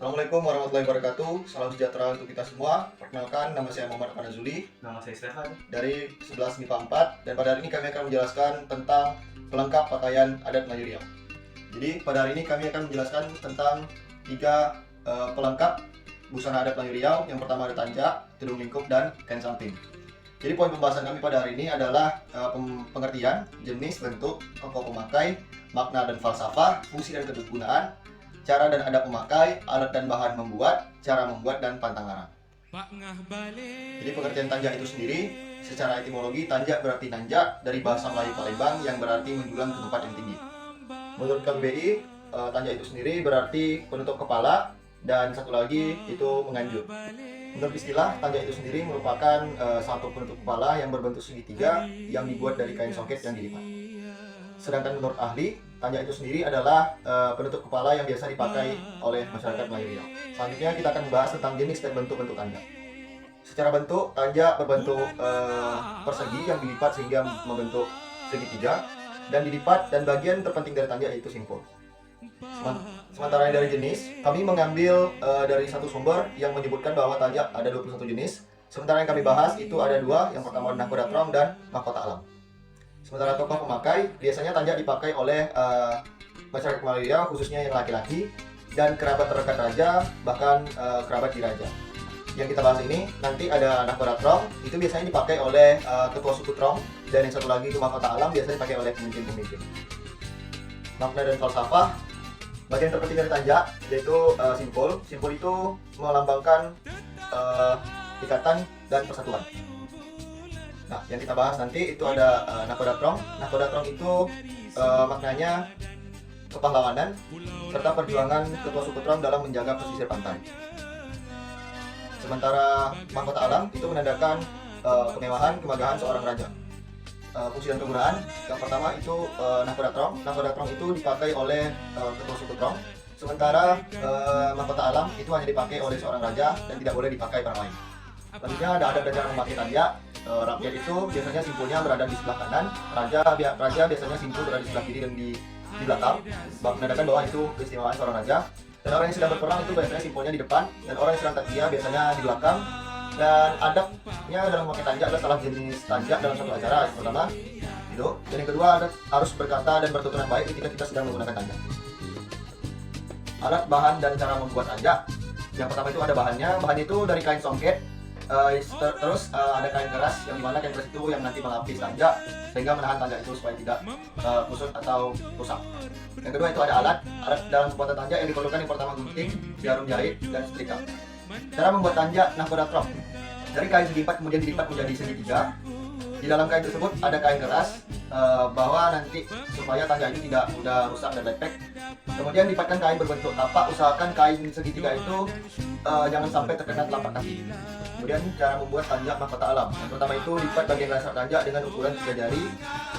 Assalamualaikum warahmatullahi wabarakatuh. Salam sejahtera untuk kita semua. Perkenalkan, nama saya Muhammad Panazuli Nama saya Stefan. dari 11 MIPA 4. Dan pada hari ini kami akan menjelaskan tentang pelengkap pakaian adat Melayu Riau. Jadi pada hari ini kami akan menjelaskan tentang 3 pelengkap busana adat Melayu Riau. Yang pertama ada tanjak, tudung lingkup, dan kain samping. Jadi poin pembahasan kami pada hari ini adalah pengertian, jenis, bentuk, tokoh pemakai, makna dan falsafah, fungsi dan kegunaan, cara dan adab memakai, alat dan bahan membuat, cara membuat, dan pantang larang. Jadi pengertian tanjak itu sendiri, secara etimologi tanjak berarti nanjak dari bahasa Melayu Palembang yang berarti menjulang ke tempat yang tinggi. Menurut KBBI, tanjak itu sendiri berarti penutup kepala, dan satu lagi itu menganjur. Menurut istilah, tanjak itu sendiri merupakan satu penutup kepala yang berbentuk segitiga yang dibuat dari kain songket yang dilipat. Sedangkan menurut ahli, tanjak itu sendiri adalah penutup kepala yang biasa dipakai oleh masyarakat Melayu Riau. Selanjutnya kita akan membahas tentang jenis dan bentuk-bentuk tanjak. Secara bentuk, tanjak berbentuk persegi yang dilipat sehingga membentuk segitiga dan dilipat, dan bagian terpenting dari tanjak yaitu simpul. Sementara dari jenis, kami mengambil dari satu sumber yang menyebutkan bahwa tanjak ada 21 jenis. Sementara yang kami bahas itu ada 2, yang pertama nahkoda trong dan mahkota alam. Sementara tokoh pemakai, biasanya tanjak dipakai oleh masyarakat Melayu Riau, khususnya yang laki-laki dan kerabat terdekat raja, bahkan kerabat diraja. Yang kita bahas ini nanti ada nahkoda trong, itu biasanya dipakai oleh ketua suku trong, dan yang satu lagi itu mahkota alam, biasanya dipakai oleh pemimpin-pemimpin. Makna dan falsafah, bagian terpenting dari tanjak yaitu simpul. Simpul itu melambangkan ikatan dan persatuan. Nah, yang kita bahas nanti itu ada nahkoda trong. Nahkoda trong itu maknanya kepahlawanan serta perjuangan ketua suku trong dalam menjaga pesisir pantai. Sementara mahkota alam itu menandakan kemewahan, kemegahan seorang raja. Fungsi dan kegunaan, yang pertama itu nahkoda trong. Nahkoda trong itu dipakai oleh ketua suku trong. Sementara mahkota alam itu hanya dipakai oleh seorang raja dan tidak boleh dipakai orang lain. Selanjutnya ada adab dan cara memakai tanjak. Rakyat itu biasanya simpulnya berada di sebelah kanan, raja biasanya simpul berada di sebelah kiri dan di belakang, menandakan bahwa itu keistimewaan seorang raja. Dan orang yang sedang berperang itu biasanya simpulnya di depan, dan orang yang sedang takziah biasanya di belakang. Dan adabnya dalam memakai tanjak adalah salah jenis tanjak dalam suatu acara. Yang pertama itu, dan yang kedua harus berkata dan bertutur yang baik ketika kita sedang menggunakan tanjak. Alat, bahan, dan cara membuat tanjak. Yang pertama itu ada bahannya itu dari kain songket. Terus ada kain keras, yang dimana kain keras itu yang nanti melapis tanjak sehingga menahan tanjak itu supaya tidak kusut atau rusak. Yang kedua itu ada alat dalam pembuatan tanjak yang diperlukan. Yang pertama gunting, jarum jahit, dan setrika. Cara membuat tanjak nahkoda trong, dari kain selipat kemudian dilipat menjadi segitiga. Di dalam kain tersebut ada kain keras bahwa nanti supaya tanjak itu tidak mudah rusak dan lepek. Kemudian lipatkan kain berbentuk tapak, usahakan kain segitiga itu jangan sampai terkena telapak kaki. Kemudian cara membuat tanjak mahkota alam. Yang pertama itu lipat bagian dasar tanjak dengan ukuran 3 jari.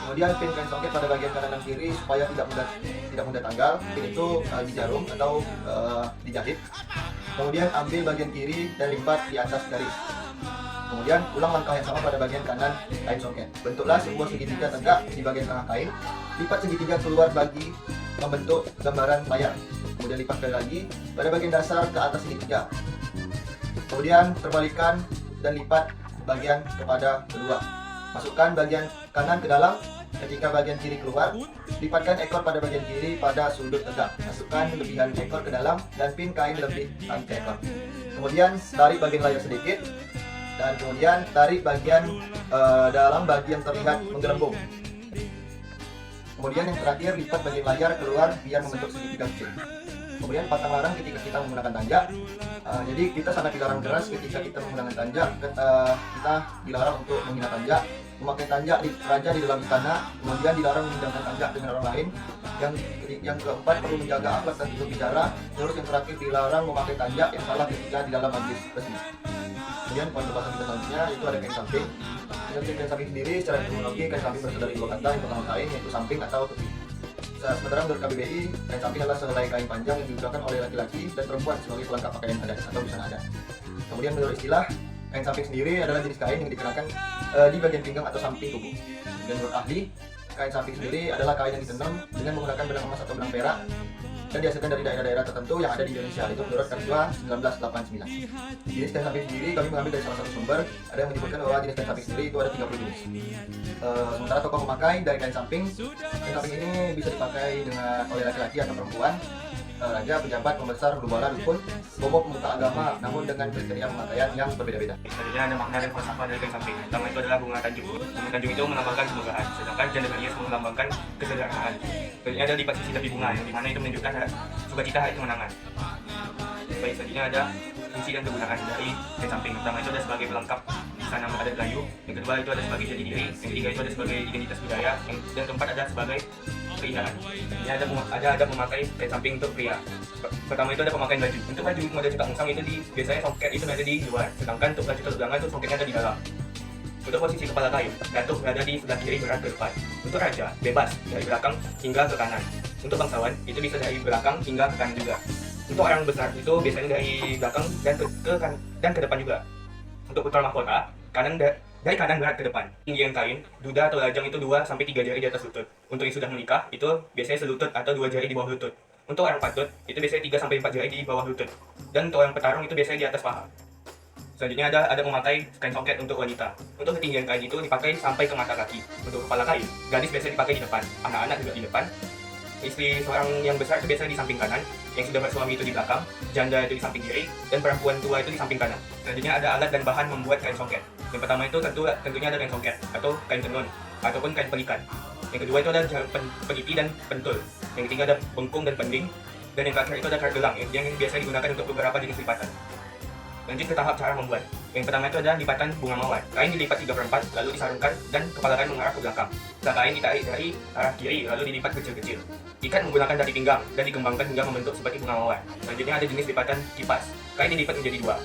Kemudian pin kain songket pada bagian kanan dan kiri supaya tidak mudah tanggal. Pin itu dijarum atau dijahit. Kemudian ambil bagian kiri dan lipat di atas garis. Kemudian ulang langkah yang sama pada bagian kanan kain songket. Bentuklah sebuah segitiga tegak di bagian tengah kain. Lipat segitiga keluar bagi membentuk gambaran layar. Kemudian lipat sekali lagi pada bagian dasar ke atas segitiga. Kemudian terbalikan dan lipat bagian kepada kedua. Masukkan bagian kanan ke dalam. Ketika bagian kiri keluar, lipatkan ekor pada bagian kiri pada sudut tegak. Masukkan lebihan ekor ke dalam dan pin kain lebih ke ekor. Kemudian tarik bagian layar sedikit, dan kemudian tarik bagian dalam bagian terlihat menggelembung. Kemudian yang terakhir lipat bagian layar keluar biar membentuk segitiga kecil. Kemudian pantang larang ketika kita menggunakan tanjak. Jadi kita sangat dilarang keras ketika kita menggunakan tanjak. Kita dilarang untuk menghina tanjak, memakai tanjak di raja di dalam istana. Kemudian dilarang meninggalkan tanjak dengan orang lain. Yang keempat, perlu menjaga akhlak dan tutur bicara. Terus yang terakhir, dilarang memakai tanjak yang salah ketika di dalam majelis resmi. Kemudian poin pembahasan kita selanjutnya itu ada kain samping. Kain samping sendiri secara etimologi, kain samping berasal dari 2 kata. Yang pertama kain yaitu samping atau tepi. Sementara menurut KBBI, kain samping adalah sehelai kain panjang yang digunakan oleh laki-laki dan perempuan sebagai pelengkap pakaian adat atau busana adat. Kemudian menurut istilah, kain samping sendiri adalah jenis kain yang dikenakan di bagian pinggang atau samping tubuh. Dan menurut ahli, kain samping sendiri adalah kain yang ditenun dengan menggunakan benang emas atau benang perak dan dihasilkan dari daerah-daerah tertentu yang ada di Indonesia, itu menurut Ketua 1989. Jenis kain samping sendiri kami mengambil dari salah satu sumber, ada yang menyebutkan bahwa jenis kain samping sendiri itu ada 30 jenis. Sementara tokoh pemakai dari kain samping ini bisa dipakai oleh laki-laki atau perempuan, raja, pejabat, pembesar, gubala, dukun, bobo, pemuka agama, namun dengan kriteria pemakaian yang berbeda-beda. Selanjutnya ada makna dan falsafah dari kain samping. Pertama itu adalah bunga tanjung. Bunga tanjung itu melambangkan kemegahan, sedangkan janda hias melambangkan kesederhanaan. Selanjutnya ada lipat sisi tepi bunga, yang dimana itu menunjukkan sukacita hari kemenangan. Baik, selanjutnya ada fungsi dan kegunaan dari kain samping. Pertama itu ada sebagai pelengkap busana adat Melayu, yang kedua itu ada sebagai jati diri, yang ketiga itu ada sebagai identitas budaya, dan keempat ada sebagai keindahan. Ini ada memakai kain samping untuk pria. Pertama itu ada pemakaian baju. Untuk baju model cekak musang itu biasanya songket itu berada di luar, sedangkan untuk baju terbelakang itu songketnya ada di dalam. Untuk posisi kepala kain, datuk berada di sebelah kiri berat ke depan. Untuk raja, bebas dari belakang hingga ke kanan. Untuk bangsawan, itu bisa dari belakang hingga ke kanan juga. Untuk orang besar itu biasanya dari belakang dan ke depan juga. Untuk putra mahkota, dari kanan berat ke depan. Tinggian kain, duda atau lajang itu 2-3 jari di atas lutut. Untuk yang sudah menikah, itu biasanya selutut atau 2 jari di bawah lutut. Untuk orang patut, itu biasanya 3-4 jari di bawah lutut. Dan untuk orang petarung itu biasanya di atas paha. Selanjutnya ada memakai kain songket untuk wanita. Untuk ketinggian kain itu dipakai sampai ke mata kaki. Untuk kepala kain, gadis biasanya dipakai di depan, anak-anak juga di depan. Istri seorang yang besar itu biasanya di samping kanan, yang sudah bersuami itu di belakang, janda itu di samping kiri, dan perempuan tua itu di samping kanan. Selanjutnya ada alat dan bahan membuat kain songket. Yang pertama itu tentunya ada kain songket atau kain tenun ataupun kain pelikat. Yang kedua itu ada jarum peniti dan pentul. Yang ketiga ada bengkung dan pending, dan yang terakhir itu ada karet gelang yang biasa digunakan untuk beberapa jenis lipatan. Lanjut ke tahap cara membuat. Yang pertama itu ada lipatan bunga mawar. Kain dilipat 3/4 lalu disarungkan dan kepala kain mengarah ke belakang. Setelah kain ditarik dari arah kiri lalu dilipat kecil-kecil. Ikat menggunakan tali pinggang dan dikembangkan hingga membentuk seperti bunga mawar. Selanjutnya ada jenis lipatan kipas. Kain dilipat menjadi 2.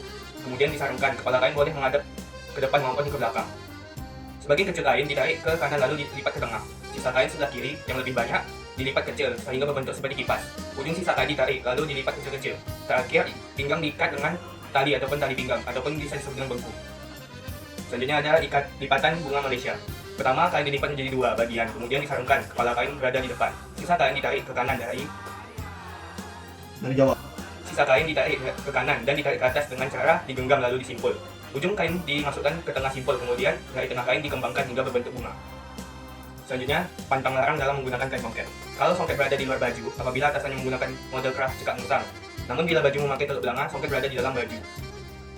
Kemudian disarungkan. Kepala kain boleh menghadap ke depan maupun ke belakang. Sebagian kecil kain ditarik ke kanan lalu dilipat ke tengah. Sisa kain sebelah kiri yang lebih banyak dilipat kecil sehingga membentuk seperti kipas. Ujung sisa kain ditarik lalu dilipat kecil-kecil. Terakhir pinggang diikat dengan tali ataupun tali pinggang ataupun bisa disebut dengan bengkung. Selanjutnya ada lipatan bunga Malaysia. Pertama, kain dilipat menjadi 2 bagian, kemudian disarungkan. Kepala kain berada di depan. Sisa kain ditarik ke kanan dari Jawa. Sisa kain ditarik ke kanan dan ditarik ke atas dengan cara digenggam lalu disimpul. Ujung kain dimasukkan ke tengah simpul, kemudian dari tengah kain dikembangkan hingga berbentuk bunga. Selanjutnya, pantang larang dalam menggunakan kain songket. Kalau songket berada di luar baju, apabila atasannya menggunakan model kerah cekak musang. Namun bila baju memakai teluk belanga, songket berada di dalam baju.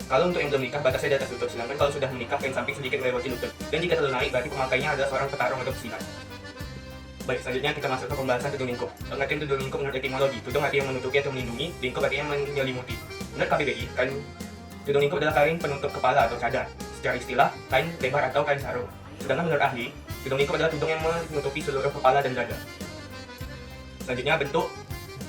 Kalau untuk yang belum menikah, batasnya di atas lutut, sedangkan kalau sudah menikah, kain samping sedikit melewati lutut. Dan jika terlalu naik, berarti pemakainya adalah seorang petarung atau pesilat. Baik, selanjutnya kita masuk ke pembahasan tudung lingkup. Pengertian tudung lingkup menurut etimologi, tudung artinya menutupi atau melindungi, lingkup artinya menyelimuti. Menurut KBBI, kain tudung lingkup adalah kain penutup kepala atau cadar. Secara istilah, kain lebar atau kain sarung. Sedangkan menurut ahli, tudung lingkup adalah tudung yang menutupi seluruh kepala dan dada. Selanjutnya, bentuk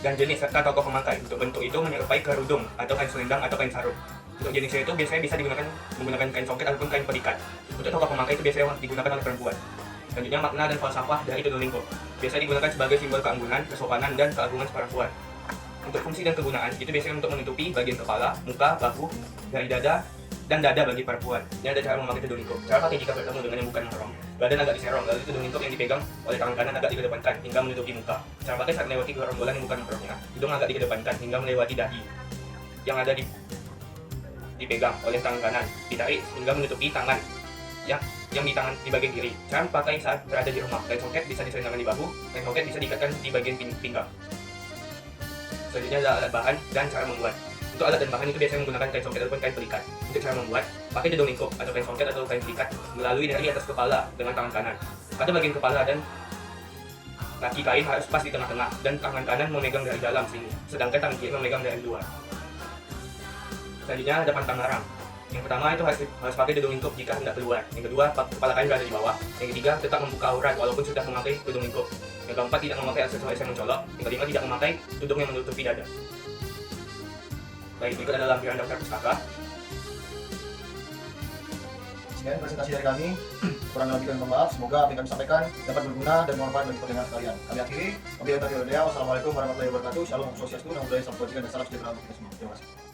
dan jenis serta tokoh pemakai. Untuk bentuk itu menyerupai kerudung atau kain selendang atau kain sarung. Untuk jenisnya itu biasanya bisa menggunakan kain songket ataupun kain pelikat. Untuk tokoh pemakai itu biasanya digunakan oleh perempuan. Selanjutnya makna dan falsafah dari tudung lingkup. Biasa digunakan sebagai simbol keanggunan, kesopanan, dan keagungan perempuan. Untuk fungsi dan kegunaan itu biasanya untuk menutupi bagian kepala, muka, bahu, dari dada, dan dada bagi perempuan. Ini ada cara memakai tudung lingkup. Cara pakai jika bertemu dengan yang bukan mahram. Badan agak diserong, lalu tudung lingkup yang dipegang oleh tangan kanan agak dikedepankan hingga menutupi muka. Cara pakai saat melewati gerombolan yang bukan mahramnya. Hidung agak dikedepankan hingga melewati dahi yang ada dipegang oleh tangan kanan, ditarik hingga menutupi tangan yang di bagian kiri. Cara pakai saat berada di rumah. Kain songket bisa diselendangkan di bahu, kain songket bisa diikatkan di bagian pinggang. Selanjutnya ada alat bahan dan cara membuat. Untuk alat dan bahan itu biasanya menggunakan kain songket ataupun kain pelikat. Untuk cara membuat, pakai tudung lingkup atau kain songket atau kain pelikat melalui dari atas kepala dengan tangan kanan. Pada bagian kepala dan kaki kain harus pas di tengah-tengah dan tangan kanan memegang dari dalam sini, sedangkan tangan kiri memegang dari luar. Selanjutnya ada pantang larang. Yang pertama itu harus pakai tudung lingkup jika hendak keluar. Yang kedua, kepala kain berada di bawah. Yang ketiga, tetap membuka aurat walaupun sudah memakai tudung lingkup. Yang keempat, tidak memakai aksesoris yang mencolok. Yang kelima, tidak memakai tudung yang menutupi dada. Baik, berikut adalah lampiran daftar pustaka. Sekian presentasi dari kami. Kurang lebih kami mohon maaf. Semoga apa yang kami sampaikan dapat berguna dan bermanfaat bagi pendengar sekalian. Kami akhiri. Wassalamualaikum warahmatullahi wabarakatuh. Shalom, Om Swastiastu, Namo Buddhaya, Salam Kebajikan, dan salam sejahtera untuk kita semua. Terima kasih.